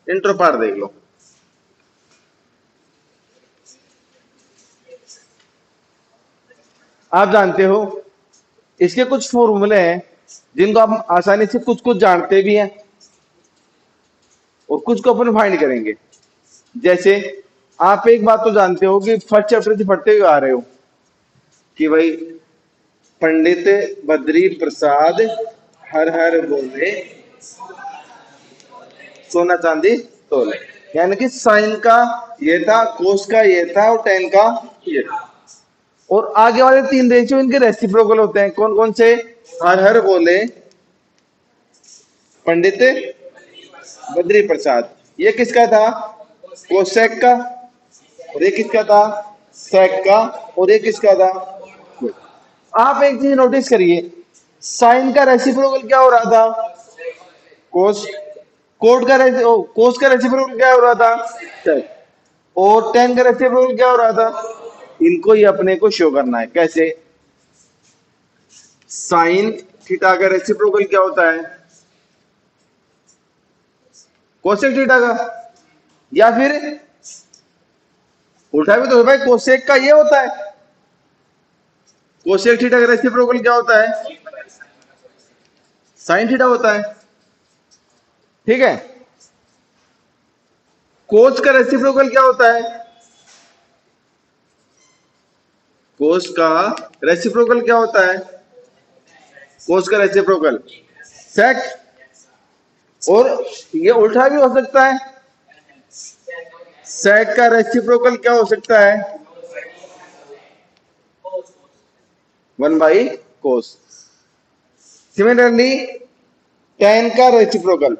Intro part देख लो। आप जानते हो इसके कुछ फॉर्मूले हैं जिनको आप आसानी से कुछ कुछ जानते भी हैं और कुछ को अपन फाइंड करेंगे। जैसे आप एक बात तो जानते हो कि फर्स्ट चैप्टर से पढ़ते हुए आ रहे हो कि भाई पंडित बद्री प्रसाद हर हर बोले सोना चांदी तोले। यानी कि साइन का ये था, कोस का ये था और टेन का ये था। और आगे वाले तीन रेशियो इनके रेसिप्रोकल होते हैं। कौन कौन से? हर हर बोले पंडित बद्री प्रसाद, ये किसका था? कोसेक का। और ये किसका था? सेक का। और ये किसका था? आप एक चीज नोटिस करिए, साइन का रेसिप्रोकल क्या हो रहा था? कोस। कोस का रेसिप्रोकल क्या हो रहा था? सेक। और टेन का रेसिप्रोकल क्या हो रहा था? इनको ही अपने को शो करना है। कैसे? साइन थीटा का रेसिप्रोकल क्या होता है? कोसेक थीटा का। या फिर उल्टा भी तो है भाई, कोसेक का ये होता है। कोसेक थीटा का रेसिप्रोकल क्या होता है? साइन थीटा होता है। ठीक है। कोस का रेसिप्रोकल क्या होता है? कोस का रेसिप्रोकल क्या होता है? कोस का रेसिप्रोकल सेक। और ये उल्टा भी हो सकता है, सेक का रेसिप्रोकल क्या हो सकता है? 1/कोस। सिमिलरली टेन का रेसिप्रोकल,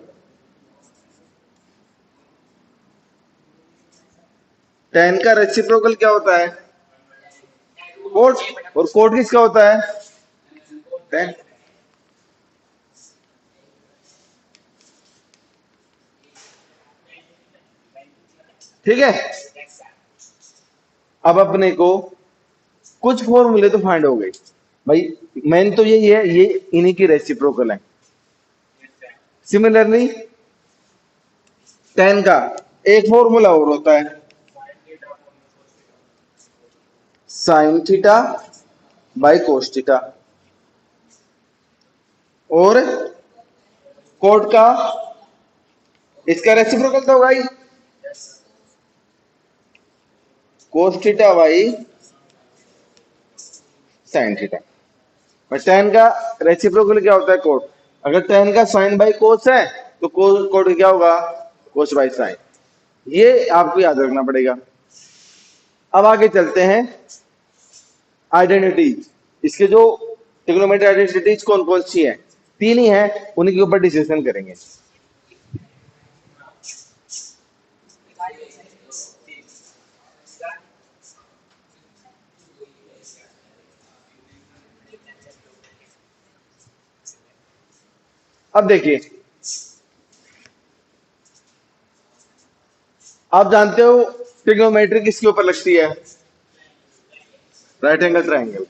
टेन का रेसिप्रोकल क्या होता है? कोट। और कोट किसका होता है? टेन। ठीक है। अब अपने को कुछ फॉर्मूले तो फाइंड हो गए भाई। मेन तो यही है, ये इन्हीं की रेसिप्रोकल है। सिमिलरली टेन का एक फॉर्मूला और होता है, sine theta by cos theta. और कोट का इसका रेसिप्रोकल तो होगा ही, cos theta by sine theta. और टेन का रेसिप्रोकल क्या होता है? कोट। अगर टेन का साइन बाई कोस है तो कोट क्या होगा? कोस बाई साइन। ये आपको याद रखना पड़ेगा। अब आगे चलते हैं आइडेंटिटीज। इसके जो ट्रिग्नोमेट्री आइडेंटिटीज कौन कौन सी है? तीन ही है, उन्हीं के ऊपर डिस्कशन करेंगे। अब देखिए, आप जानते हो ट्रिग्नोमेट्री किसके ऊपर लगती है? Right angle triangle.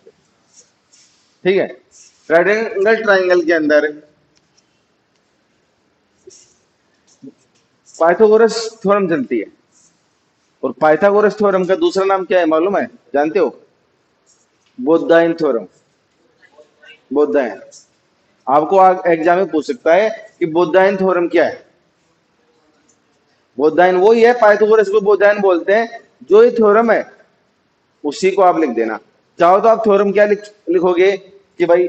ठीक है। राइट एंगल ट्राइंगल के अंदर पाइथागोरस थ्योरम चलती है। और पाइथागोरस थ्योरम का दूसरा नाम क्या है मालूम है? जानते हो? बोधायन थ्योरम। बोधायन। आपको एग्जाम में पूछ सकता है कि बोधायन थ्योरम क्या है। बोधायन वही है, पाइथागोरस को बोधायन बोलते हैं। जो ये थ्योरम है उसी को आप लिख देना। चाहो तो आप थ्योरम क्या लिखोगे कि भाई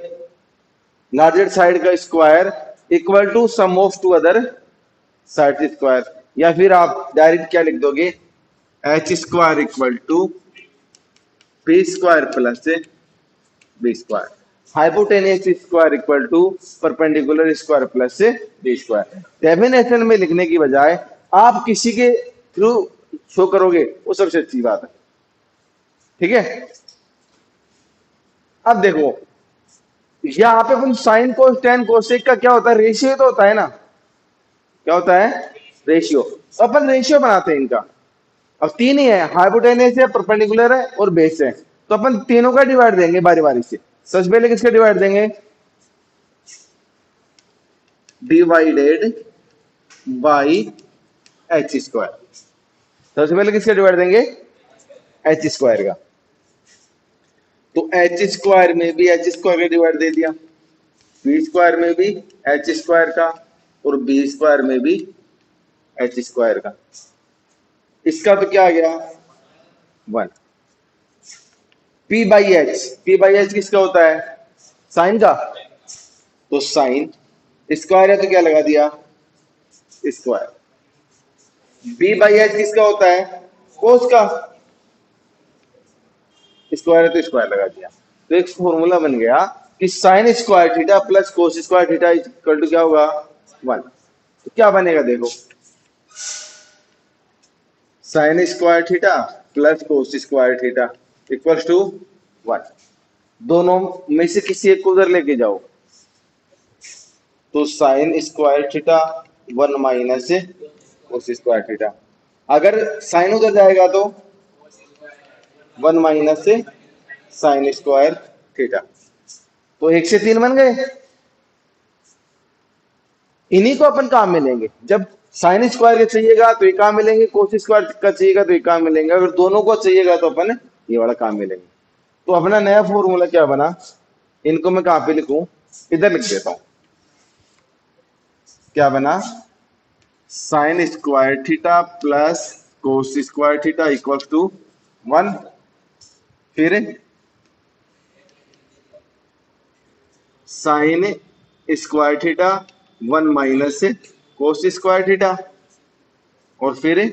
लार्जेस्ट साइड का square equal to sum of two other side square. या फिर आप डायरेक्ट क्या लिख दोगे? H square equal to P square plus B square. Hypotenuse square equal to perpendicular square plus B square. Definition में लिखने की बजाय आप किसी के थ्रू शो करोगे, वो सबसे अच्छी बात है। ठीक है। अब देखो, यहाँ पे अपन साइन कोस टेन कोसेक का क्या होता है? रेशियो तो होता है ना। क्या होता है? रेशियो। तो अपन रेशियो बनाते हैं इनका। अब तीन ही है, हाइपोटेनियस है, परपेंडिकुलर है और बेस है। तो अपन तीनों का डिवाइड देंगे बारी बारी से। सबसे पहले किसका डिवाइड देंगे? Divided by H square. सबसे पहले किसका डिवाइड देंगे? एच स्क्वायर का। तो एच स्क्वायर में भी एच स्क्वायर का डिवाइड दे दिया, बी स्क्वायर में भी एच स्क्वायर का, और बी स्क्वायर में भी एच स्क्वायर का। इसका तो क्या आ गया? 1। P by H, P by H किसका होता है? साइन का। तो साइन स्क्वायर है तो क्या लगा दिया? स्क्वायर। बी बाई एच किसका होता है? कोस का। स्क्वायर है तो स्क्वायर लगा दिया। तो एक फॉर्मूला बन गया कि sine square theta plus cos square theta equal to क्या होगा? 1। तो क्या बनेगा देखो, sine square theta plus cos square theta equal to 1। दोनों में से किसी एक को उधर लेके जाओ, तो sign square theta 1 minus cos square theta. अगर साइन उधर जाएगा तो 1 माइनस साइन स्क्वायर थीटा। तो 1 से 3 बन गए। इन्हीं को अपन काम मिलेंगे। जब साइन स्क्वायर का चाहिएगा तो ये काम मिलेंगे, कोस स्क्वायर का चाहिएगा तो ये काम मिलेंगे, अगर दोनों को चाहिएगा तो अपन ये वाला काम मिलेंगे। तो अपना नया फॉर्मूला क्या बना? इनको मैं कहां पे लिखूं? इधर लिख देता हूं। क्या बना? Sine square theta plus cos square theta equal to 1। फिर sine square theta 1 minus cos square theta, और फिर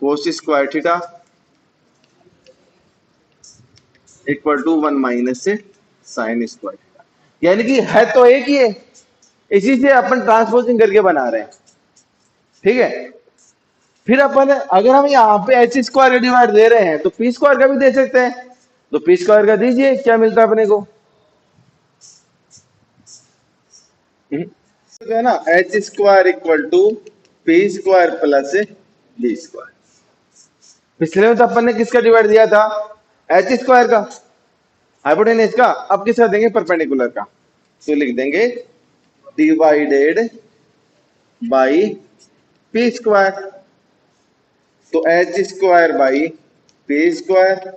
cos square theta equal to 1 minus sine square theta. यानी कि है तो एक ही है, इसी से अपन ट्रांसपोजिंग करके बना रहे हैं। ठीक है। फिर अपन अगर हम यहाँ पे एच स्क्वायर का डिवाइड दे रहे हैं तो पी स्क्वायर का भी दे सकते हैं। तो पी स्क्वायर का दीजिए, क्या मिलता है अपने को? तो है ना, H square equal to P square plus D square. पिछले में तो अपन ने किसका डिवाइड दिया था? एच स्क्वायर का, हाइपोटेनस का। अब किसका देंगे? परपेंडिकुलर का। तो लिख देंगे डिवाइडेड बाई पी स्क्वायर। तो H square by P square,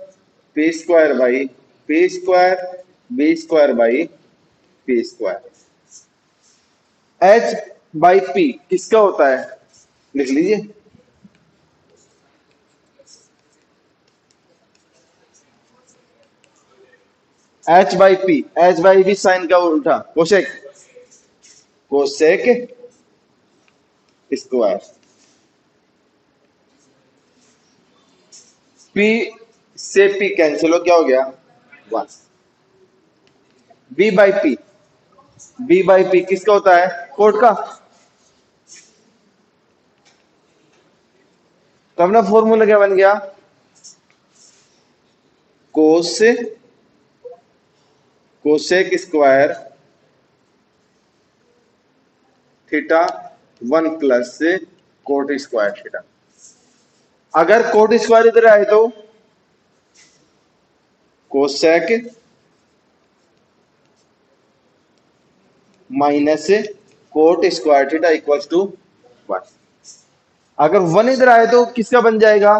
P square by P square, B square by P square. H by P किसका होता है? लिख लीजिए, H by P. H by P sine का उल्टा, कोसेक, कोसेक स्क्वायर। पी से P cancel हो, क्या हो गया? 1। B by P, B by P किसका होता है? कोट का। तो अपना फॉर्मूला क्या बन गया? Cos cosec square theta 1 plus cot square theta. अगर कोट स्क्वायर इधर आए तो cosec minus cot square theta equals to 1। अगर 1 इधर आए तो किसका बन जाएगा?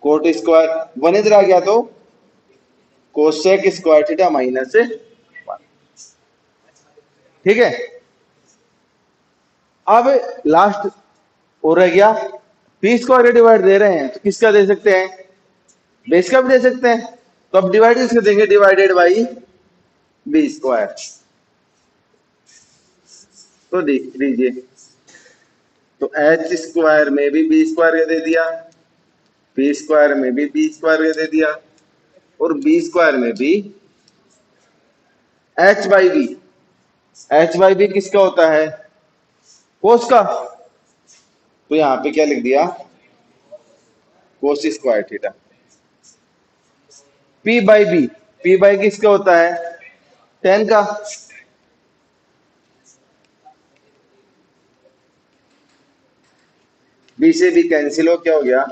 Coat square. 1 इधर आ गया तो कोसेक स्क्वायर थीटा माइनस 1। ठीक है। अब लास्ट और रह गया, पी स्क्वायर डिवाइड दे रहे हैं तो किसका दे सकते हैं? बेस का भी दे सकते हैं। तो अब डिवाइड किसके देंगे? Divided by B square. तो देख लीजिए, तो एच स्क्वायर में भी बी स्क्वायर का दे दिया, बी स्क्वायर में भी बी स्क्वायर का दे दिया, और बी स्क्वायर में भी H by B. H by B किसका होता है? कोस का। तो यहां पे क्या लिख दिया? Cos square theta. P by B, P by किसका होता है? टेन का। बी से बी कैंसिल हो, क्या हो गया?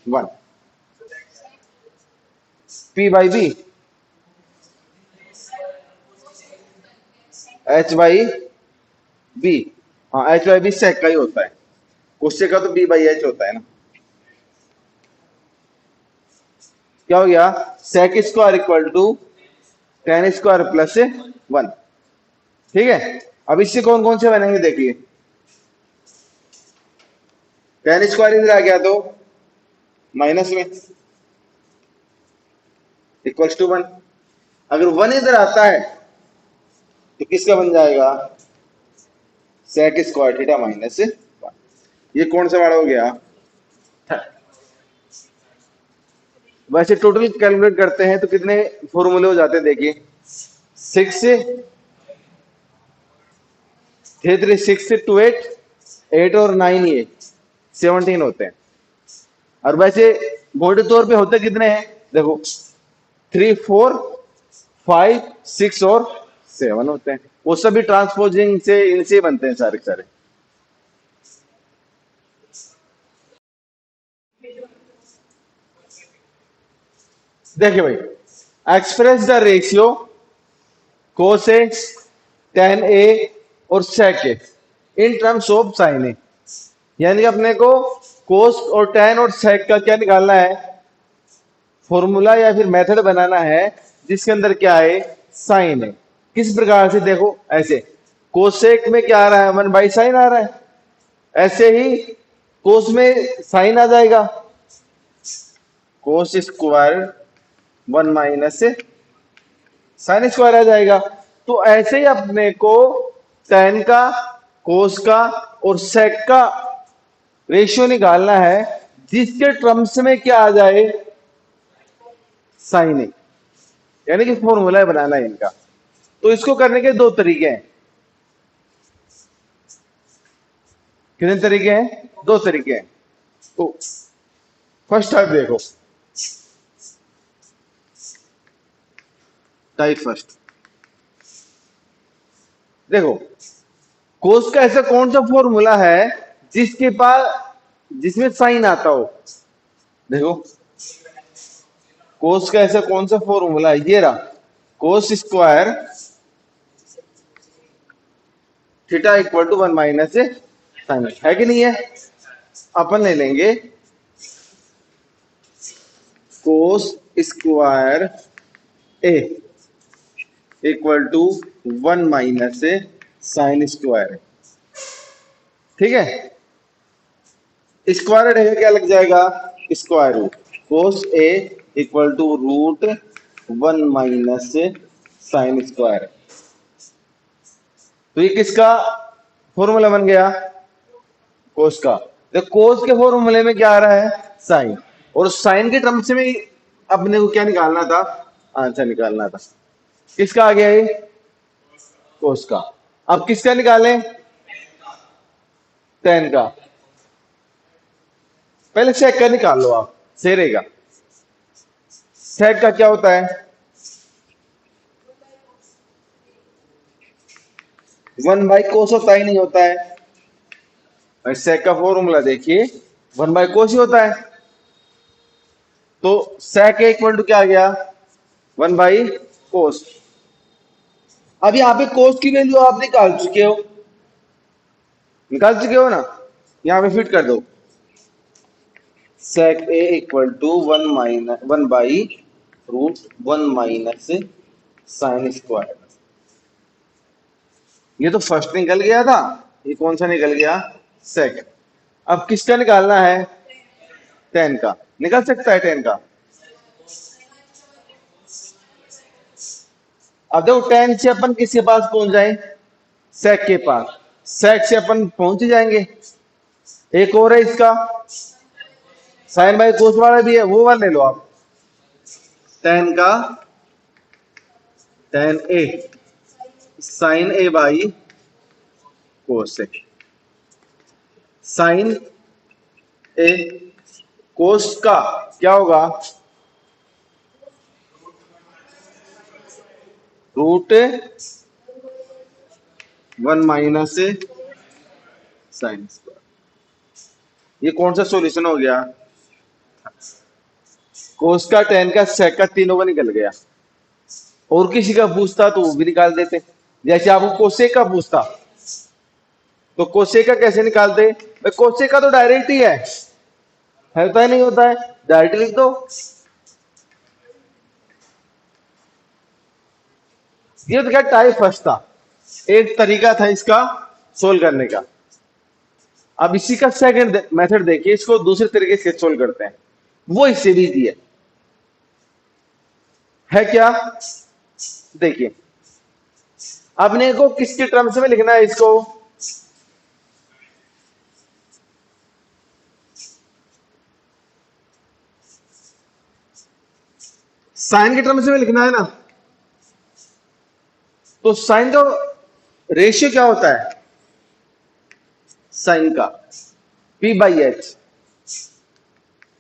1। P by B H by B, हाँ, एच बाई बी सेक का ही होता है, कोसेक का तो बी बाई एच होता है ना। क्या हो गया, sec square equal to tan square plus 1। ठीक है, अब इससे कौन कौन से बनेंगे देखिए, टेन स्क्वायर इधर आ गया तो माइनस में इक्वल्स टू 1। अगर 1 इधर आता है तो किसका बन जाएगा, सेक स्क्वायर थीटा माइनस 1। ये कौन सा वाला हो गया। वैसे टोटल कैलकुलेट करते हैं तो कितने फॉर्मूले हो जाते हैं देखिए, 6 थे 3 6 टू 8, 8 और 9 ये 17 होते हैं। और वैसे मोटे तौर पे होते कितने हैं देखो, 3 4 5 6 और 7 होते हैं। वो सभी ट्रांसपोजिंग से इनसे बनते हैं सारे सारे। देखिए भाई, express the ratio cos A, tan A और sec A in terms of sine A. यानी कि अपने को कोस और टेन और सेक का क्या निकालना है, फॉर्मूला या फिर मेथड बनाना है जिसके अंदर क्या है, साइन है। किस प्रकार से देखो, ऐसे कोसेक में क्या आ रहा है, 1/sin आ रहा है, ऐसे ही कोस में साइन आ जाएगा, cos square 1 minus sine square आ जाएगा। तो ऐसे ही अपने को टेन का, कोस का और सेक का रेशियो निकालना है जिसके टर्म्स में क्या आ जाए, साइन ए। यानी कि फॉर्मूला बनाना है इनका। तो इसको करने के दो तरीके हैं। कितने तरीके हैं, दो तरीके हैं। तो फर्स्ट टाइप देखो, टाइप फर्स्ट देखो, कोस का ऐसा कौन सा फॉर्मूला है जिसके पास, जिसमें साइन आता हो। देखो, कोस का ऐसा कौन सा फॉर्मूला है, ये रहा, cos square theta equal to 1 minus sine है कि नहीं है। अपन ले लेंगे cos square A equal to 1 minus sine square, ठीक है। स्क्वायर रहेगा क्या लग जाएगा, square root cos A equal to root 1 minus sine square. तो ये किसका फॉर्मूला बन गया, कोस का। तो कोस के फॉर्मूले में क्या आ रहा है, साइन, और साइन के टर्म्स में अपने को क्या निकालना था, आंसर निकालना था। किसका आ गया ये, कोस का। अब किसका निकालें, टेन का। पहले सेक का निकाल लो आप, सही रहेगा। सेक का क्या होता है, 1/cos होता ही नहीं होता है। और सेक का फॉर्मूला देखिए 1/cos ही होता है। तो सेक इक्वल टू क्या आ गया, 1/cos। अब यहाँ पे कोस की वैल्यू आप निकाल चुके हो, निकाल चुके हो ना, यहाँ पे फिट कर दो, sec A equal to 1/√1 minus sine square. ये तो फर्स्ट निकल गया था, ये कौन सा निकल गया, सेकंड। अब किसका निकालना है, टेन का। निकल सकता है टेन का। अब देखो, टेन से अपन किसके पास पहुंच जाए, सेक के पास। सेक से अपन पहुंच ही जाएंगे। एक और है इसका, साइन बाई कोस वाला भी है, वो वाला ले लो आप, टेन का, tan A sine A by cos A, sine A cos का क्या होगा, √1 माइनस साइन स्क्वायर। ये कौन सा सॉल्यूशन हो गया, कोस का, टेन का, सेक का, तीनों का निकल गया। और किसी का पूछता तो वो भी निकाल देते, जैसे आपको कोसेक का पूछता तो कोसेका कैसे निकालते? भाई कोसेका तो डायरेक्ट ही है, होता है नहीं होता है, डायरेक्ट लिख दो। ये तो क्या टाइप फर्स्ट था, एक तरीका था इसका सोल्व करने का। अब इसी का सेकंड मेथड देखिए, इसको दूसरे तरीके से सोल्व करते हैं, वो इससे भी इजी है क्या? देखिए अपने को किसके टर्म्स में लिखना है इसको? साइन के टर्म्स में लिखना है ना। तो साइन का रेशियो क्या होता है? साइन का P बाई एच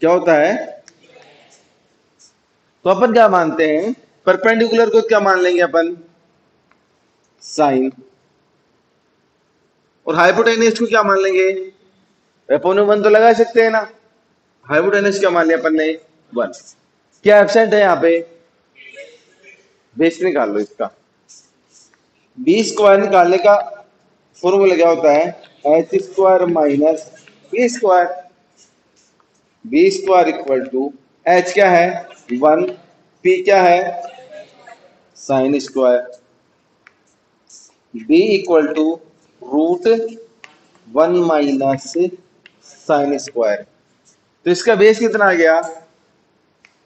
क्या होता है? तो अपन क्या मानते हैं, परपेंडिकुलर को क्या मान लेंगे अपन? साइन। और हाइपोटेनस को क्या मान लेंगे? अपोन 1 तो लगा सकते हैं ना। हाइपोटेनस क्या मान लिया अपन ने? 1। क्या एब्सेंट है यहाँ पे? बेस निकाल लो इसका। बी स्क्वायर निकालने का फॉर्मूला क्या होता है? H square minus B square. B square equal to H क्या है? 1, पी क्या है? Sine square. B equal to root 1 minus sine square. तो इसका बेस कितना आ गया?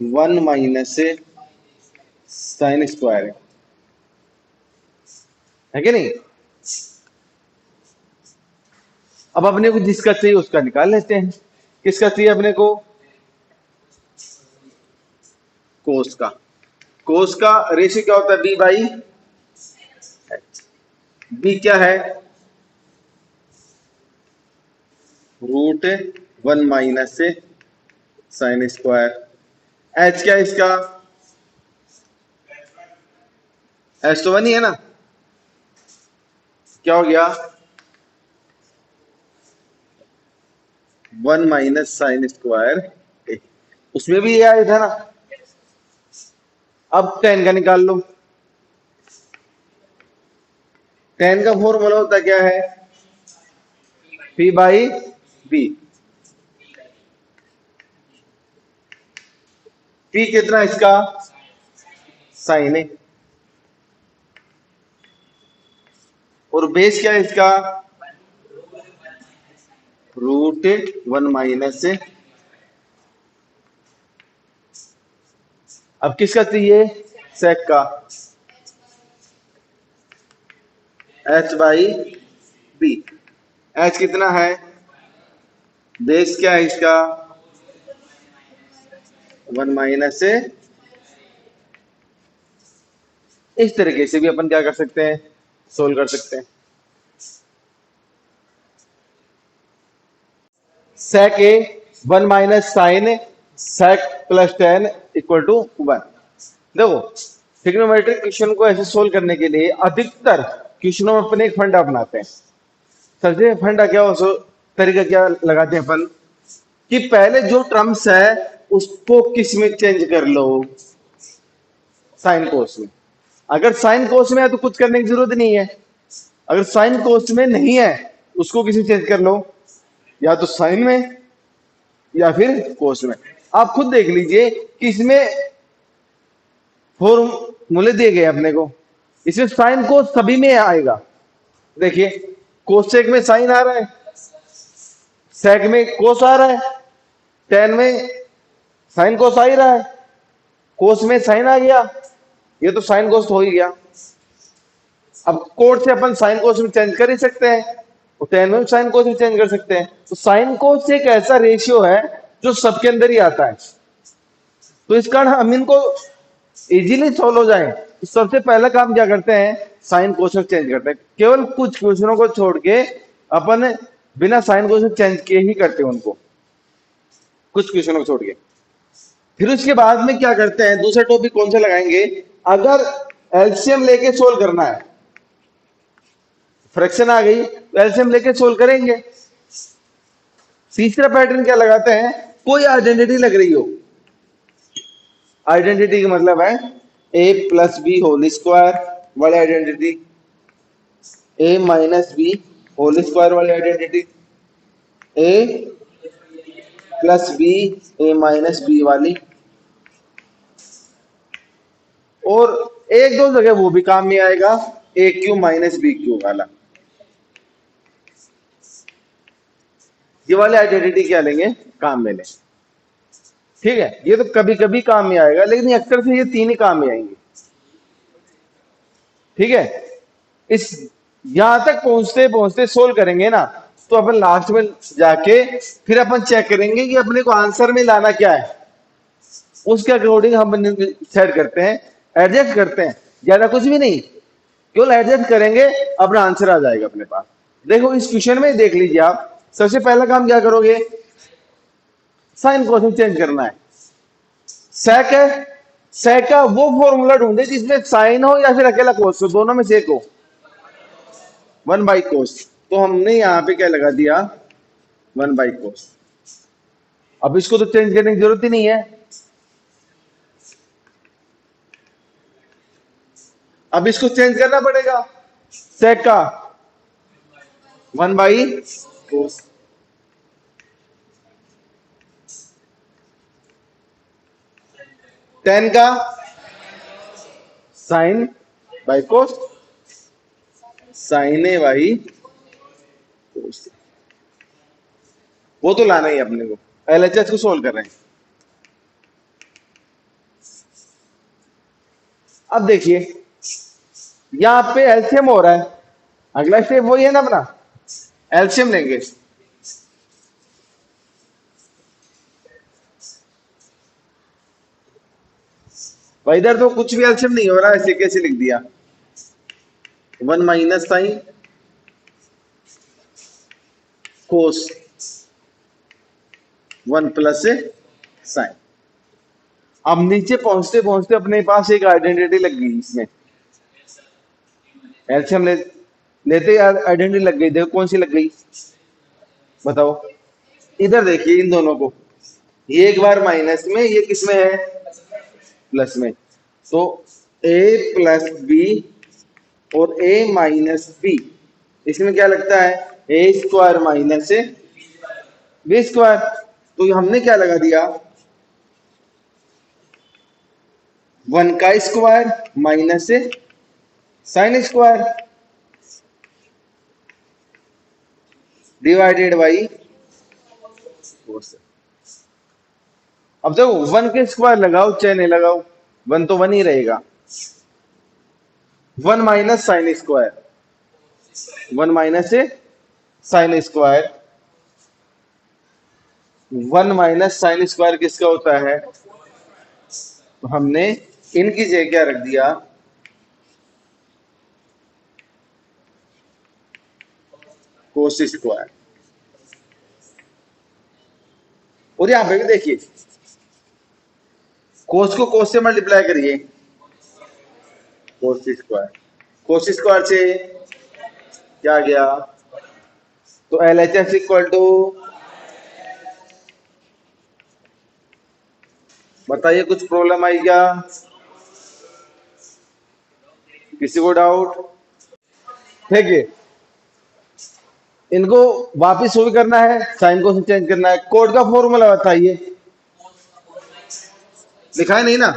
1 माइनस साइन स्क्वायर है कि नहीं? अब अपने को जिसका चाहिए उसका निकाल लेते हैं। किसका चाहिए अपने को? कोस का। कोस का रेशियो क्या होता है? B by H. बी क्या है? रूट 1 माइनस से साइन स्क्वायर। एच क्या है इसका? एच तो 1 ही है ना। क्या हो गया? 1 माइनस साइन स्क्वायर। उसमें भी ये आया था ना। अब tan का निकाल लो। tan का फॉर्मूला होता क्या है? P by B. P कितना इसका? साइन है। और बेस क्या है इसका? रूट 1 माइनस से। अब किसका चाहिए? सेक का। H by B. एच कितना है? बेस क्या है इसका? 1 माइनस से। इस तरीके से भी अपन क्या कर सकते हैं? सोल्व कर सकते हैं। Sec A 1 minus sine sec plus tan equal to 1। देखो ट्रिग्नोमेट्रिक क्वेश्चन को ऐसे सोल्व करने के लिए अधिकतर क्वेश्चनों में अपन एक फंडा अपनाते हैं। सबसे फंडा क्या हो, तरीका क्या लगाते हैं अपन कि पहले जो टर्म्स है उसको किस में चेंज कर लो? साइन कोस में। अगर साइन कोस में है तो कुछ करने की जरूरत नहीं है। अगर साइन कोस में नहीं है उसको किसी चेंज कर लो, या तो साइन में या फिर कोस में। आप खुद देख लीजिए कि इसमें फॉर्मूले दिए गए अपने को, इसमें साइन कोस सभी में आएगा। देखिए कोसेक में साइन आ रहा है, सेक में कोस आ रहा है, tan में साइन कोस आ ही रहा है, कोस में साइन आ गया, ये तो साइन कोस हो ही गया। अब कोड से अपन साइन कोस में चेंज कर ही सकते हैं, तो tan में साइन कोस में चेंज कर सकते हैं। तो साइन कोस एक ऐसा रेशियो है जो सबके अंदर ही आता है। तो इस कारण हम इनको इजीली सॉल्व हो जाए तो सबसे पहला काम क्या करते हैं? साइन कोस में चेंज करते हैं। केवल कुछ क्वेश्चनों को छोड़ के अपन बिना साइन कोस में चेंज किए ही करते हैं उनको, कुछ क्वेश्चनों को छोड़ के। फिर उसके बाद में क्या करते हैं? दूसरा टॉपिक कौन सा लगाएंगे? अगर एलसीएम लेके सोल्व करना है, फ्रैक्शन आ गई तो एलसीएम लेके सोल्व करेंगे। तीसरा पैटर्न क्या लगाते हैं? कोई आइडेंटिटी लग रही हो। आइडेंटिटी का मतलब है a plus B whole square वाली identity, a minus B whole square वाली identity, A plus B A minus B वाली, और एक दो जगह वो भी काम में आएगा, ए क्यू माइनस बी क्यू वाला। ये वाली आइडेंटिटी क्या लेंगे, काम में लें। ठीक है, ये तो कभी कभी काम में आएगा, लेकिन अक्सर से ये तीन ही काम में आएंगे। ठीक है, इस यहां तक पहुंचते पहुंचते सोल्व करेंगे ना, तो अपन लास्ट में जाके फिर अपन चेक करेंगे कि अपने को आंसर में लाना क्या है, उसके अकॉर्डिंग हम सेट करते हैं, एडजस्ट करते हैं, ज्यादा कुछ भी नहीं, केवल एडजस्ट करेंगे, अपना आंसर आ जाएगा अपने पास। देखो इस क्वेश्चन में देख लीजिए आप, सबसे पहला काम क्या करोगे, साइन कोसाइन चेंज करना है। सेक है, सेक का वो फॉर्मूला ढूंढे जिसमें साइन हो या फिर अकेला कोस हो, दोनों में से एक हो, 1/कोस। तो हमने यहां पे क्या लगा दिया, 1/कोस। अब इसको तो चेंज करने की जरूरत ही नहीं है, अब इसको चेंज करना पड़ेगा, सेक का 1/कोस, टेन का sine by cos, sine A by cos. वो तो लाना ही अपने को, एलएचएस को सोल्व कर रहे हैं। अब देखिए यहां पे एलसीएम हो रहा है, अगला स्टेप वही है ना अपना, एलसीएम लेंगे। भाई इधर तो कुछ भी एलसीएम नहीं हो रहा, ऐसे कैसे लिख दिया, 1 minus sine cos 1 plus sign. अब नीचे पहुंचते पहुंचते अपने पास एक आइडेंटिटी लग गई, इसमें एलसीएम लेते आइडेंटिटी लग गई। देखो कौन सी लग गई, बताओ। इधर देखिए इन दोनों को, ये एक बार माइनस में, ये किस में है, प्लस में। तो ए प्लस बी और ए माइनस बी, इसमें क्या लगता है, ए स्क्वायर माइनस बी स्क्वायर। तो हमने क्या लगा दिया, 1 का square minus sine square divided by कोस। अब देखो 1 के स्क्वायर लगाओ चाहे नहीं लगाओ, 1 तो 1 ही रहेगा। 1 minus sine square, 1 minus sine square, 1 minus sine square किसका होता है, तो हमने इनकी जगह क्या रख दिया, कोस स्क्वायर। और यहां पे भी देखिए, कोस को कोस से मल्टीप्लाई करिए, कोस स्क्वायर, कोस स्क्वायर से क्या गया, तो एलएचएस इक्वल टू, बताइए कुछ प्रॉब्लम आई क्या, किसी को डाउट। ठीक है, इनको वापिस शुरू करना है, साइन को चेंज करना है। कोड का फॉर्मूला बताइए, लिखा है नहीं ना,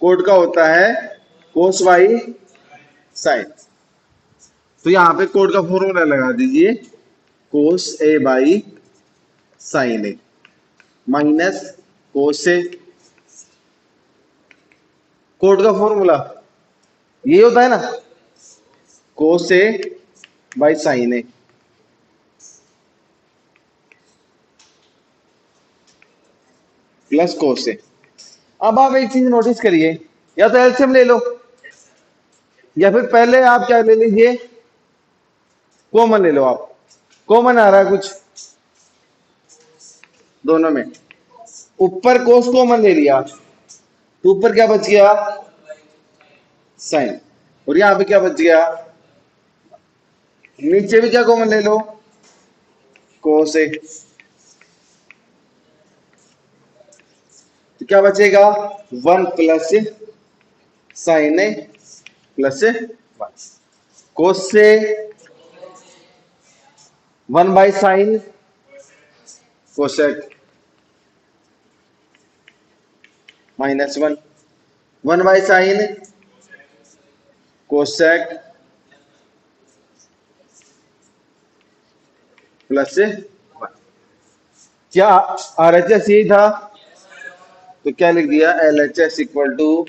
कोड का होता है कोस वाई साइन। तो यहां पे कोड का फॉर्मूला लगा दीजिए, cos A by sine A minus cos A. Cot का फॉर्मूला ये होता है ना, cos A by sine A plus cos A. अब आप एक चीज नोटिस करिए, या तो एलसीएम ले लो, या फिर पहले आप क्या ले लीजिए, कॉमन ले लो। आप कॉमन आ रहा है कुछ दोनों में, ऊपर कोस कॉमन ले लिया, तो ऊपर क्या बच गया, साइन, और यहां पे क्या बच गया, नीचे भी क्या कॉमन ले लो, कोस ए। तो क्या बचेगा, 1 plus sine A plus 1 cos से one by sine cosec -1, one by sine cosec plus 1। क्या आरएचएस यही था? तो क्या लिख दिया, L H S equal to